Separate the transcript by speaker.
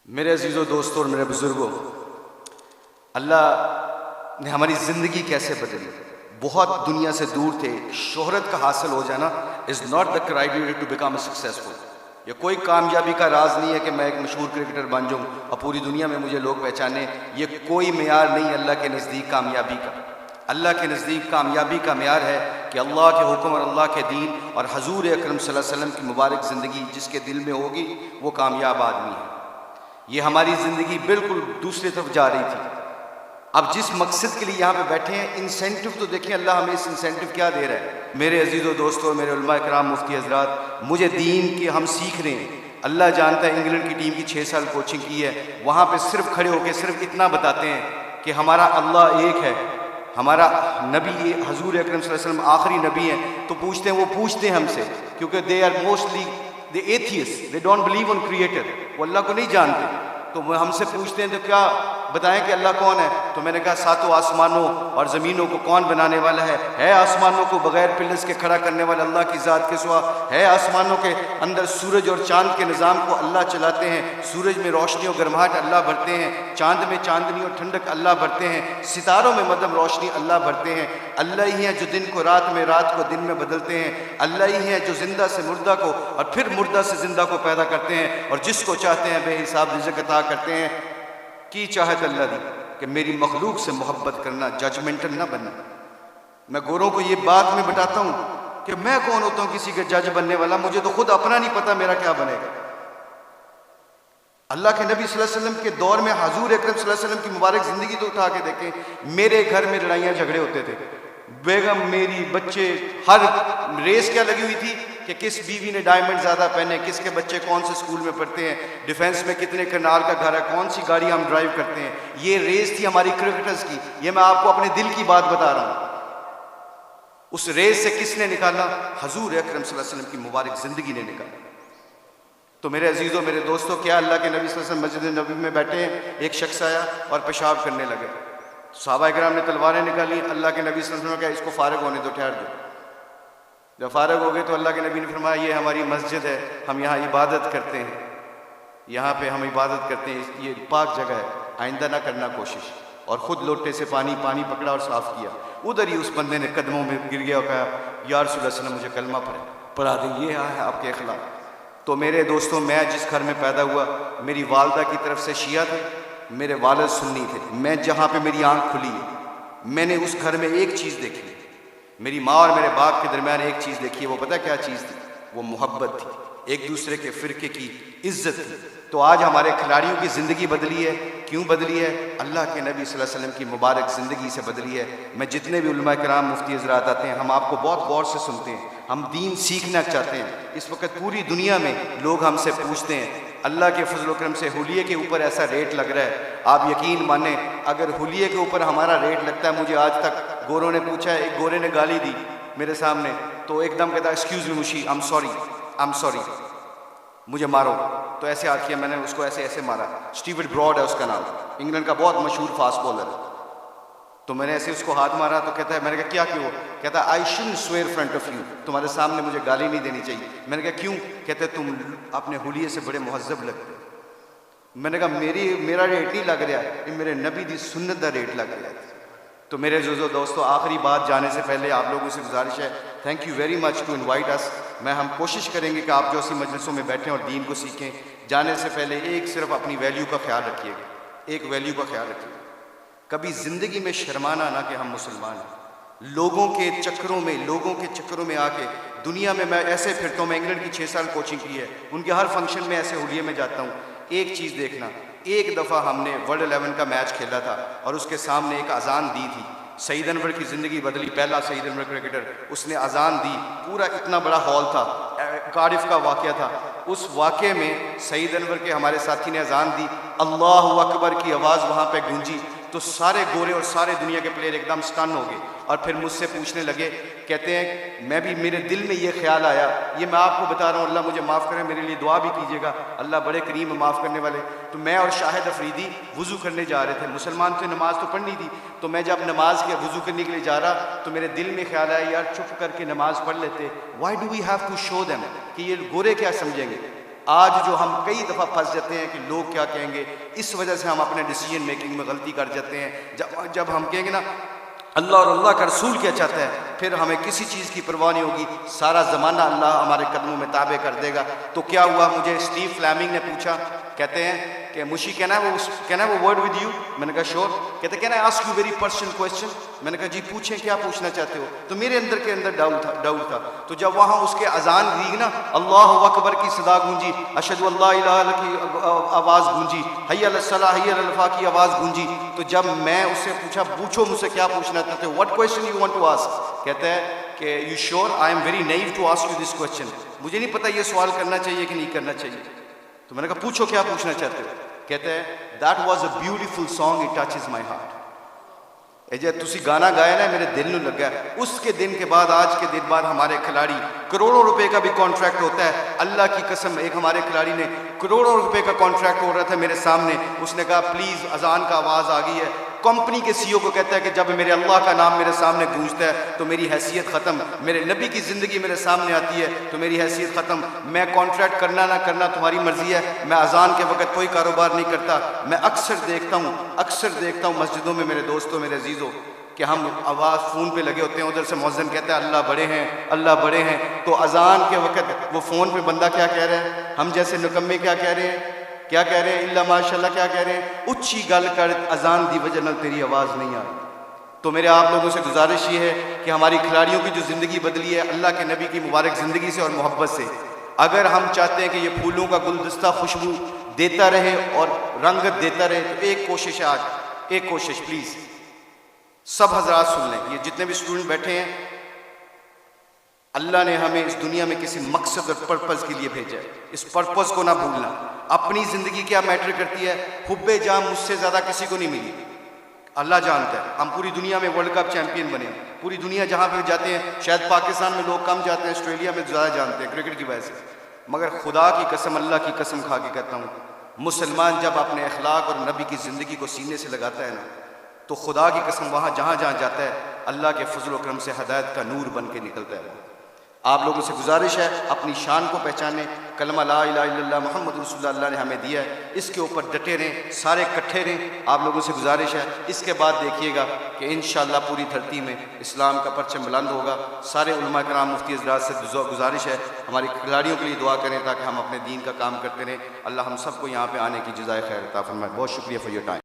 Speaker 1: मेरे अजीज़ों दोस्तों और मेरे बुज़ुर्गों, अल्लाह ने हमारी ज़िंदगी कैसे बदली। बहुत दुनिया से दूर थे। शोहरत का हासिल हो जाना is not the criteria to become successful. ये कोई कामयाबी का राज नहीं है कि मैं एक मशहूर क्रिकेटर बन जाऊँ और पूरी दुनिया में मुझे लोग पहचाने। ये कोई मेयार नहीं अल्लाह के नज़दीक कामयाबी का। अल्लाह के नज़दीक कामयाबी का मेयार है कि अल्लाह के हुक्म और अल्लाह के दीन और हजूर अकरम सल्लल्लाहु अलैहि वसल्लम की मुबारक ज़िंदगी जिसके दिल में होगी वो कामयाब आदमी है। ये हमारी ज़िंदगी बिल्कुल दूसरी तरफ जा रही थी। अब जिस मकसद के लिए यहाँ पे बैठे हैं, इंसेंटिव तो देखिए अल्लाह हमें इस इंसेंटिव क्या दे रहा है। मेरे अजीज़ों दोस्तों, मेरे उलमा इकराम, मुफ्ती हजरात, मुझे दीन के हम सीख रहे हैं। अल्लाह जानता है इंग्लैंड की टीम की 6 साल कोचिंग की है। वहाँ पे सिर्फ खड़े होकर सिर्फ इतना बताते हैं कि हमारा अल्लाह एक है, हमारा नबी हजूर अकरम सल्लल्लाहु अलैहि वसल्लम आखिरी नबी हैं। तो पूछते हैं, वो पूछते हैं हमसे क्योंकि they are mostly the atheist, they don't believe on creator. वो अल्लाह को नहीं जानते। तो वो हमसे पूछते हैं तो क्या बताएं कि अल्लाह कौन है। तो मैंने कहा सातों आसमानों और ज़मीनों को कौन बनाने वाला है आसमानों को बगैर पिलर्स के खड़ा करने वाला अल्लाह की ज़ात के सिवा है। आसमानों के अंदर सूरज और चांद के निज़ाम को अल्लाह चलाते हैं। सूरज में रोशनी और गर्माहट अल्लाह भरते हैं। चांद में चांदनी और ठंडक अल्लाह भरते हैं। सितारों में मध्यम रोशनी अल्लाह भरते हैं। अल्लाह ही है जो दिन को रात में, रात को दिन में बदलते हैं। अल्लाह ही है जो जिंदा से मुर्दा को और फिर मुर्दा से जिंदा को पैदा करते हैं और जिसको चाहते हैं बेहिसाब रिज़्क़ अता करते हैं। की चाहत अल्लाह दी कि मेरी मखलूक से मोहब्बत करना, जजमेंटल ना बनना। मैं गोरों को ये बात में बताता हूँ कि मैं कौन होता हूँ किसी के जज बनने वाला। मुझे तो खुद अपना नहीं पता मेरा क्या बनेगा। अल्लाह के नबी सल्लल्लाहु अलैहि वसल्लम के दौर में हजूर अकरम सल्लल्लाहु अलैहि वसल्लम की मुबारक ज़िंदगी तो उठा के देखें। मेरे घर में लड़ाइयाँ झगड़े होते थे। बेगम, मेरी, बच्चे, हर रेस क्या लगी हुई थी कि किस बीवी ने डायमंड ज़्यादा पहने, किसके बच्चे कौन से स्कूल में पढ़ते हैं, डिफेंस में कितने करनाल का घर है, कौन सी गाड़ी हम ड्राइव करते हैं। ये रेस थी हमारी क्रिकेटर्स की। ये मैं आपको अपने दिल की बात बता रहा हूँ। उस रेस से किसने निकाला? हजूर अकरम सल्लल्लाहु अलैहि वसल्लम की मुबारक ज़िंदगी ने निकाला। तो मेरे अजीज़ों, मेरे दोस्तों, क्या अल्लाह के नबी सल्लल्लाहु अलैहि वसल्लम मस्जिद नबी में बैठे हैं, एक शख्स आया और पेशाब करने लगे। सहाबा इकराम ने तलवारें निकाली। अल्लाह के नबी सल्लल्लाहु अलैहि वसल्लम ने कहा इसको फारिग होने दो, ठहर दो। जब फारिग हो गए तो अल्लाह के नबी ने फरमाया ये हमारी मस्जिद है, हम यहाँ इबादत करते हैं, यहाँ पे हम इबादत करते हैं, ये पाक जगह है, आइंदा ना करना कोशिश। और ख़ुद लोटे से पानी पकड़ा और साफ़ किया। उधर ही उस बंदे ने कदमों में गिर गया और कहा या रसूल अल्लाह सल्लल्लाहु अलैहि वसल्लम मुझे कलमा पढ़ा दें, ये है आपके अखलाक। तो मेरे दोस्तों, मैं जिस घर में पैदा हुआ, मेरी वालदा की तरफ से शिया थे, मेरे वालिद सुन्नी थे। मैं जहाँ पे मेरी आँख खुली है, मैंने उस घर में एक चीज़ देखी। मेरी माँ और मेरे बाप के दरमियान एक चीज़ देखी है। वो पता क्या चीज़ थी? वो मोहब्बत थी, एक दूसरे के फ़िरके की इज्जत थी। तो आज हमारे खिलाड़ियों की ज़िंदगी बदली है। क्यों बदली है? अल्लाह के नबी सल्लल्लाहु अलैहि वसल्लम की मुबारक ज़िंदगी से बदली है। मैं जितने भी उलमा किराम, मुफ्ती हज़रात आते हैं, हम आपको बहुत गौर से सुनते हैं। हम दीन सीखना चाहते हैं। इस वक्त पूरी दुनिया में लोग हमसे पूछते हैं, अल्लाह के फजल करम से हुलिये के ऊपर ऐसा रेट लग रहा है। आप यकीन माने, अगर हुलिये के ऊपर हमारा रेट लगता है, मुझे आज तक गोरों ने पूछा है, एक गोरे ने गाली दी मेरे सामने, तो एकदम कहता एक्सक्यूज़ मी मुशी, आई एम सॉरी, मुझे मारो। तो ऐसे हाथ किया, मैंने उसको ऐसे ऐसे मारा। स्टीवन ब्रॉड है उसका नाम, इंग्लैंड का बहुत मशहूर फास्ट बॉलर। तो मैंने ऐसे उसको हाथ मारा तो कहता है, मैंने कहा क्या क्यों? कहता I shouldn't swear front of you, तुम्हारे सामने मुझे गाली नहीं देनी चाहिए। मैंने कहा क्यों? कहते तुम अपने हुलिये से बड़े मुहज़्ज़ब लगते हो। मैंने कहा मेरा रेट नहीं लग रहा, ये मेरे नबी दी सुन्नत का रेट लग रहा है। तो मेरे दोस्तों, आखिरी बात जाने से पहले आप लोगों से गुजारिश है, thank you very much to invite us. हम कोशिश करेंगे कि आप जो सी मजलिसों में बैठें और दीन को सीखें। जाने से पहले एक सिर्फ अपनी वैल्यू का ख्याल रखिएगा, एक वैल्यू का ख्याल रखिएगा। कभी ज़िंदगी में शर्माना ना कि हम मुसलमान हैं। लोगों के चक्करों में आके दुनिया में मैं ऐसे फिरता हूँ। मैं इंग्लैंड की 6 साल कोचिंग की है, उनके हर फंक्शन में ऐसे हुलिये में जाता हूँ। एक चीज़ देखना, एक दफ़ा हमने वर्ल्ड 11 का मैच खेला था और उसके सामने एक अजान दी थी। सईद अनवर की ज़िंदगी बदली, पहला सईद अनवर क्रिकेटर, उसने अजान दी। पूरा इतना बड़ा हॉल था, कार्डिफ का वाक़या था। उस वाक़े में सईद अनवर के हमारे साथी ने अजान दी, अल्लाहु अकबर की आवाज़ वहाँ पे गूंजी। तो सारे गोरे और सारे दुनिया के प्लेयर एकदम स्टन हो गए और फिर मुझसे पूछने लगे, कहते हैं मैं भी, मेरे दिल में ये ख्याल आया, ये मैं आपको बता रहा हूँ, अल्लाह मुझे माफ़ करें, मेरे लिए दुआ भी कीजिएगा, अल्लाह बड़े करीम माफ़ करने वाले। तो मैं और शाहिद अफरीदी वज़ू करने जा रहे थे, मुसलमान थे, नमाज़ तो पढ़नी थी। तो मैं जब नमाज के वज़ू करने के लिए जा रहा तो मेरे दिल में ख्याल आया, यार चुप करके नमाज़ पढ़ लेते, why do we have to show them, कि ये गोरे क्या समझेंगे। आज जो हम कई दफ़ा फंस जाते हैं कि लोग क्या कहेंगे, इस वजह से हम अपने डिसीजन मेकिंग में गलती कर जाते हैं। जब हम कहेंगे ना अल्लाह और अल्लाह का रसूल क्या चाहता है, फिर हमें किसी चीज़ की परवाह नहीं होगी, सारा ज़माना अल्लाह हमारे कदमों में ताबे कर देगा। तो क्या हुआ, मुझे स्टीव फ्लेमिंग ने पूछा, कहते हैं कि मुशी कहना है वो वर्ड विद यू। मैंने कहा श्योर। कहते can I ask you very personal question. मैंने कहा जी पूछें, क्या पूछना चाहते हो। तो मेरे अंदर के अंदर डाउट था। तो जब वहाँ उसके अजान दी ना, अल्लाह अकबर की सदा गूंजी, अशहदु अल्ला इलाहा इल्लल्लाह की आवाज़ गूंजी, हय्या अलस सलाह हय्या अलल फलाह की आवाज़ गूंजी, तो जब मैं उससे पूछा पूछो मुझसे क्या पूछना चाहते हो, what question you want to ask, कहता है कि you sure I am very naive to ask you this question, मुझे नहीं पता ये सवाल करना चाहिए कि नहीं करना चाहिए। तो मैंने कहा पूछो क्या पूछना चाहते हो। कहते हैं that was a beautiful song, it touches my heart. जे तुसी गाना गाया ना मेरे दिल में लगा। उसके दिन के बाद, आज के दिन बाद हमारे खिलाड़ी, करोड़ों रुपए का भी कॉन्ट्रैक्ट होता है। अल्लाह की कसम, एक हमारे खिलाड़ी ने करोड़ों रुपए का कॉन्ट्रैक्ट हो रहा था मेरे सामने, उसने कहा प्लीज़ अजान का आवाज़ आ गई है। कंपनी के सीईओ को कहता है कि जब मेरे अल्लाह का नाम मेरे सामने गूंजता है तो मेरी हैसियत ख़त्म, मेरे नबी की ज़िंदगी मेरे सामने आती है तो मेरी हैसियत ख़त्म। मैं कॉन्ट्रैक्ट करना ना करना तुम्हारी मर्ज़ी है, मैं अजान के वक्त कोई कारोबार नहीं करता। मैं अक्सर देखता हूँ मस्जिदों में मेरे दोस्तों, मेरे अजीज़ों, कि हम आवाज़ फ़ोन पे लगे होते हैं, उधर से मौज़िन कहता है अल्लाह बड़े हैं, अल्लाह बड़े हैं, तो अजान के वक्त वो फ़ोन पे बंदा क्या कह रहा है, हम जैसे निकम्मे क्या कह रहे हैं, इल्ला माशाल्लाह क्या कह रहे हैं, उच्ची गल कर अजान दी वजह न तेरी आवाज़ नहीं आ रही। तो मेरे आप लोगों से गुजारिश ये है कि हमारी खिलाड़ियों की जो ज़िंदगी बदली है अल्लाह के नबी की मुबारक ज़िंदगी से और मोहब्बत से, अगर हम चाहते हैं कि ये फूलों का गुलदस्ता खुशबू देता रहे और रंगत देता रहे, तो एक कोशिश है आज, एक कोशिश प्लीज़ सब हजरात सुन लें, ये जितने भी स्टूडेंट बैठे हैं, अल्लाह ने हमें इस दुनिया में किसी मकसद और पर्पज़ के लिए भेजा है। इस पर्पज़ को ना भूलना। अपनी ज़िंदगी क्या मैटर करती है, हुब्बे जाम मुझसे ज़्यादा किसी को नहीं मिली, अल्लाह जानता है। हम पूरी दुनिया में वर्ल्ड कप चैंपियन बने, पूरी दुनिया जहाँ पे जाते हैं, शायद पाकिस्तान में लोग कम जाते हैं, ऑस्ट्रेलिया में ज़्यादा जानते हैं क्रिकेट की वजह से, मगर खुदा की कसम, अल्लाह की कसम खा के कहता हूँ, मुसलमान जब अपने अखलाक और नबी की ज़िंदगी को सीने से लगाता है ना, तो खुदा की कसम वहाँ जहाँ जाता है अल्लाह के फजल व करम से हदायत का नूर बन के निकलता है। आप लोगों से गुजारिश है अपनी शान को पहचाने, कलमा ला इलाहा इल्लल्लाह मुहम्मद रसूलुल्लाह अल्लाह ने हमें दिया है, इसके ऊपर डटे रहें, सारे इकट्ठे रहें। आप लोगों से गुजारिश है, इसके बाद देखिएगा कि इंशाअल्लाह पूरी धरती में इस्लाम का परचम बुलंद होगा। सारे उलमा कराम, मुफ्ती हज़रात से गुजारिश है हमारे खिलाड़ियों के लिए दुआ करें ताकि हम अपने दीन का काम करते रहें। अल्लाह हम सबको यहाँ पर आने की जज़ाए खैर अता फरमाए। बहुत शुक्रिया फॉर योर टाइम।